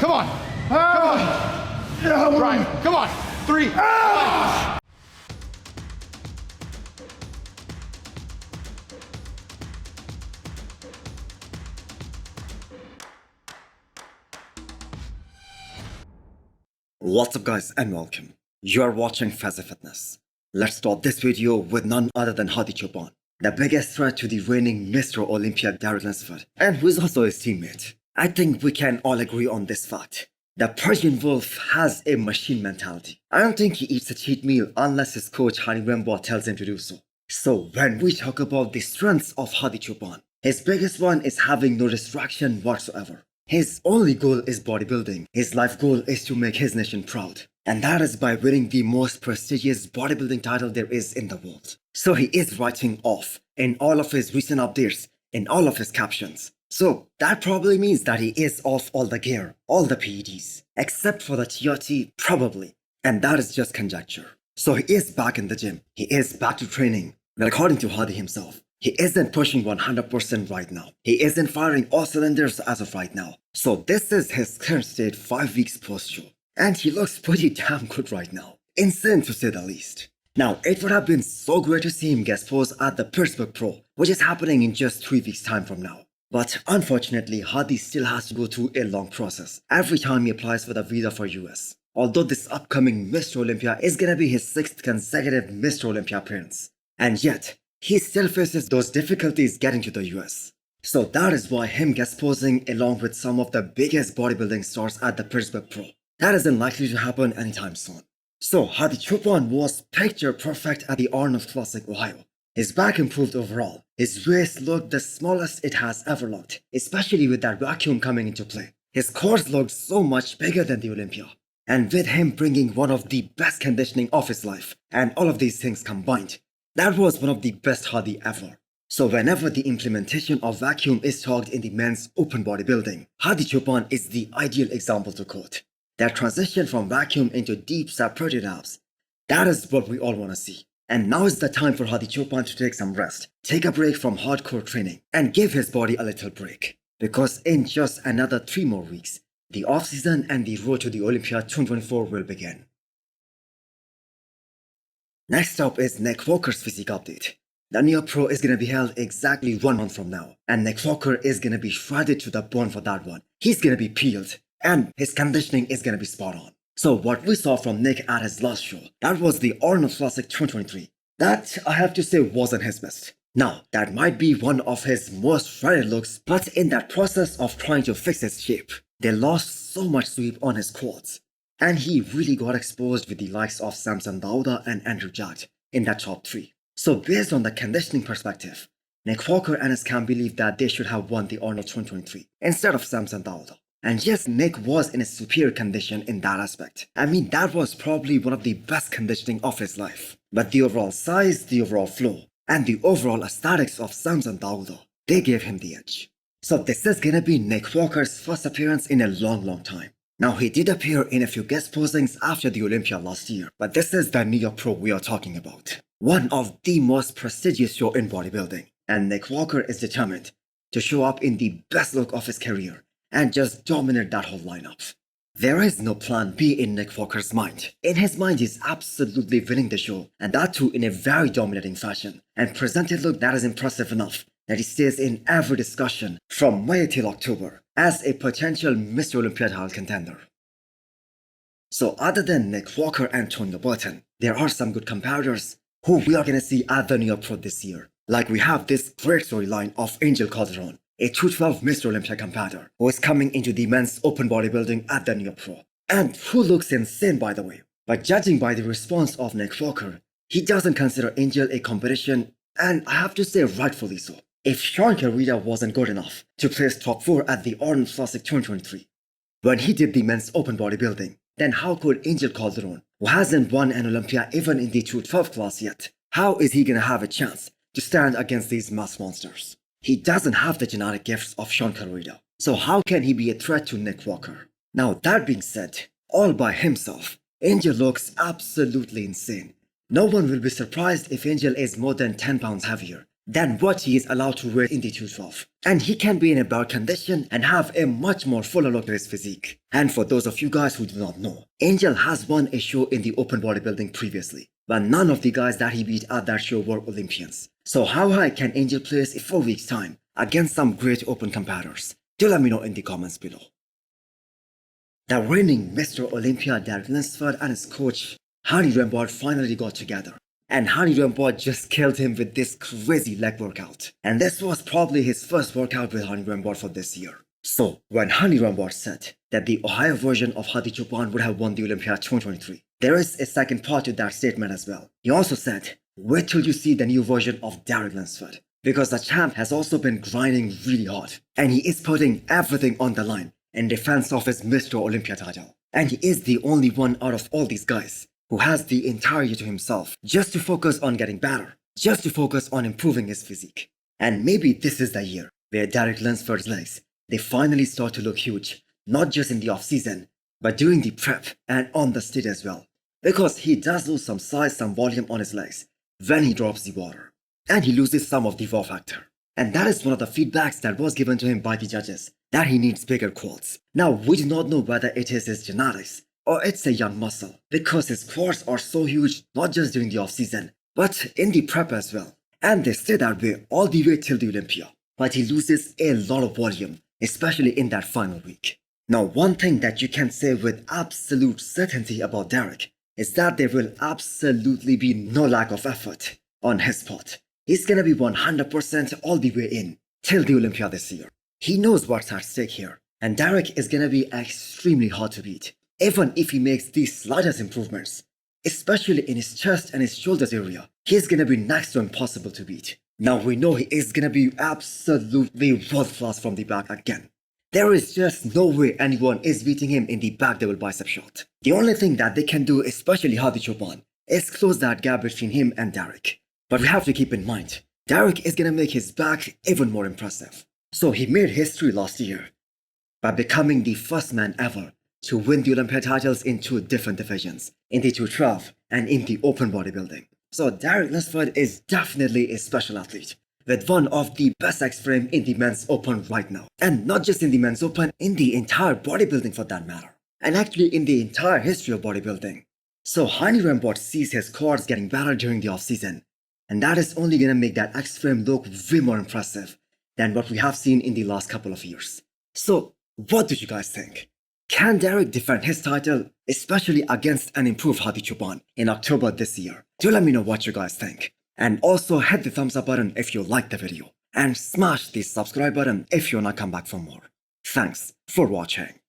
Come on. Come on. Ryan, come on. 3. What's up guys and welcome. You are watching Fazzy Fitness. Let's start this video with none other than Hadi Choopan, the biggest threat to the reigning Mr. Olympia Darren Lunsford, and who is also his teammate. I think we can all agree on this fact. The Persian Wolf has a machine mentality. I don't think he eats a cheat meal unless his coach Hani Rembwa tells him to do so. So when we talk about the strengths of Hadi Choopan, his biggest one is having no distraction whatsoever. His only goal is bodybuilding. His life goal is to make his nation proud. And that is by winning the most prestigious bodybuilding title there is in the world. So he is writing off in all of his recent updates, in all of his captions. So that probably means that he is off all the gear, all the PEDs, except for the TRT, probably. And that is just conjecture. So he is back in the gym. He is back to training. But according to Hadi himself, he isn't pushing 100% right now. He isn't firing all cylinders as of right now. So this is his current state 5 weeks post-show. And he looks pretty damn good right now. Insane to say the least. Now, it would have been so great to see him guest pose at the Pittsburgh Pro, which is happening in just 3 weeks time from now. But unfortunately, Hadi still has to go through a long process every time he applies for the visa for US. Although this upcoming Mr. Olympia is gonna be his 6th consecutive Mr. Olympia appearance. And yet, he still faces those difficulties getting to the US. So that is why him guest posing along with some of the biggest bodybuilding stars at the Pittsburgh Pro, that isn't likely to happen anytime soon. So Hadi Choopan was picture perfect at the Arnold Classic, Ohio. His back improved overall. His waist looked the smallest it has ever looked, especially with that vacuum coming into play. His quads looked so much bigger than the Olympia. And with him bringing one of the best conditioning of his life, and all of these things combined, that was one of the best Hadi ever. So whenever the implementation of vacuum is talked in the men's open bodybuilding, Hadi Choopan is the ideal example to quote. That transition from vacuum into deep separated abs, that is what we all want to see. And now is the time for Hadi Choopan to take some rest, take a break from hardcore training, and give his body a little break. Because in just another 3 more weeks, the off-season and the road to the Olympia 2024 will begin. Next up is Nick Walker's physique update. The New York Pro is going to be held exactly 1 month from now, and Nick Walker is going to be shredded to the bone for that one. He's going to be peeled, and his conditioning is going to be spot on. So what we saw from Nick at his last show, that was the Arnold Classic 2023. That, I have to say, wasn't his best. Now, that might be one of his most shredded looks, but in that process of trying to fix his shape, they lost so much sweep on his quads. And he really got exposed with the likes of Samson Dauda and Andrew Jacked in that top 3. So based on the conditioning perspective, Nick Walker and his camp believe that they should have won the Arnold 2023 instead of Samson Dauda. And yes, Nick was in a superior condition in that aspect. I mean, that was probably one of the best conditioning of his life. But the overall size, the overall flow, and the overall aesthetics of Samson Dauda, they gave him the edge. So this is gonna be Nick Walker's first appearance in a long time. Now, he did appear in a few guest postings after the Olympia last year, but this is the New York Pro we are talking about. One of the most prestigious show in bodybuilding, and Nick Walker is determined to show up in the best look of his career and just dominate that whole lineup. There is no plan B in Nick Walker's mind. In his mind, he's absolutely winning the show, and that too in a very dominating fashion, and present a look that is impressive enough that he stays in every discussion from May till October as a potential Mr. Olympia title contender. So other than Nick Walker and Tony Burton, there are some good competitors who we are gonna see at the New York Pro this year. Like we have this great storyline of Angel Calderon, a 212 Mr. Olympia competitor who is coming into the men's open bodybuilding at the New York Pro, and who looks insane by the way. But judging by the response of Nick Walker, he doesn't consider Angel a competition, and I have to say rightfully so. If Sean Carrera wasn't good enough to place top 4 at the Arnold Classic 2023, when he did the men's open bodybuilding, then how could Angel Calderon, who hasn't won an Olympia even in the 212 class yet, how is he gonna have a chance to stand against these mass monsters? He doesn't have the genetic gifts of Sean Carrera, so how can he be a threat to Nick Walker? Now that being said, all by himself, Angel looks absolutely insane. No one will be surprised if Angel is more than 10 pounds heavier than what he is allowed to wear in the 212. And he can be in a better condition and have a much more fuller look at his physique. And for those of you guys who do not know, Angel has won a show in the open bodybuilding previously, but none of the guys that he beat at that show were Olympians. So how high can Angel place in 4 weeks time against some great open competitors? Do let me know in the comments below. The reigning Mr. Olympia Derek Lunsford and his coach Hani Rambod finally got together. And Hani Rambod just killed him with this crazy leg workout. And this was probably his first workout with Hani Rambod for this year. So, when Hani Rambod said that the Ohio version of Hadi Choopan would have won the Olympia 2023, there is a second part to that statement as well. He also said, wait till you see the new version of Derek Lunsford, because the champ has also been grinding really hard. And he is putting everything on the line in defense of his Mr. Olympia title. And he is the only one out of all these guys who has the entire year to himself just to focus on getting better, just to focus on improving his physique. And maybe this is the year where Derek Lunsford's legs, they finally start to look huge, not just in the off-season, but during the prep and on the stage as well. Because he does lose some size, some volume on his legs when he drops the water. And he loses some of the wow factor. And that is one of the feedbacks that was given to him by the judges, that he needs bigger quads. Now, we do not know whether it is his genetics or it's a young muscle, because his quads are so huge not just during the off-season, but in the prep as well. And they stay that way all the way till the Olympia. But he loses a lot of volume, especially in that final week. Now, one thing that you can say with absolute certainty about Derek is that there will absolutely be no lack of effort on his part. He's gonna be 100% all the way in till the Olympia this year. He knows what's at stake here, and Derek is gonna be extremely hard to beat, even if he makes the slightest improvements, especially in his chest and his shoulders area. He's gonna be next to impossible to beat. Now we know he is gonna be absolutely world class from the back again. There is just no way anyone is beating him in the back double bicep shot. The only thing that they can do, especially Hadi Choopan, is close that gap between him and Derek. But we have to keep in mind, Derek is gonna make his back even more impressive. So he made history last year by becoming the first man ever to win the Olympia titles in 2 different divisions, in the 212 and in the open bodybuilding. So Derek Lunsford is definitely a special athlete, with one of the best X-frame in the men's open right now. And not just in the men's open, in the entire bodybuilding for that matter. And actually in the entire history of bodybuilding. So Hani Rambod sees his quads getting better during the off-season. And that is only gonna make that X-frame look way more impressive than what we have seen in the last couple of years. So, what do you guys think? Can Derek defend his title, especially against an improved Hadi Choopan in October this year? Do let me know what you guys think. And also hit the thumbs up button if you liked the video. And smash the subscribe button if you wanna come back for more. Thanks for watching.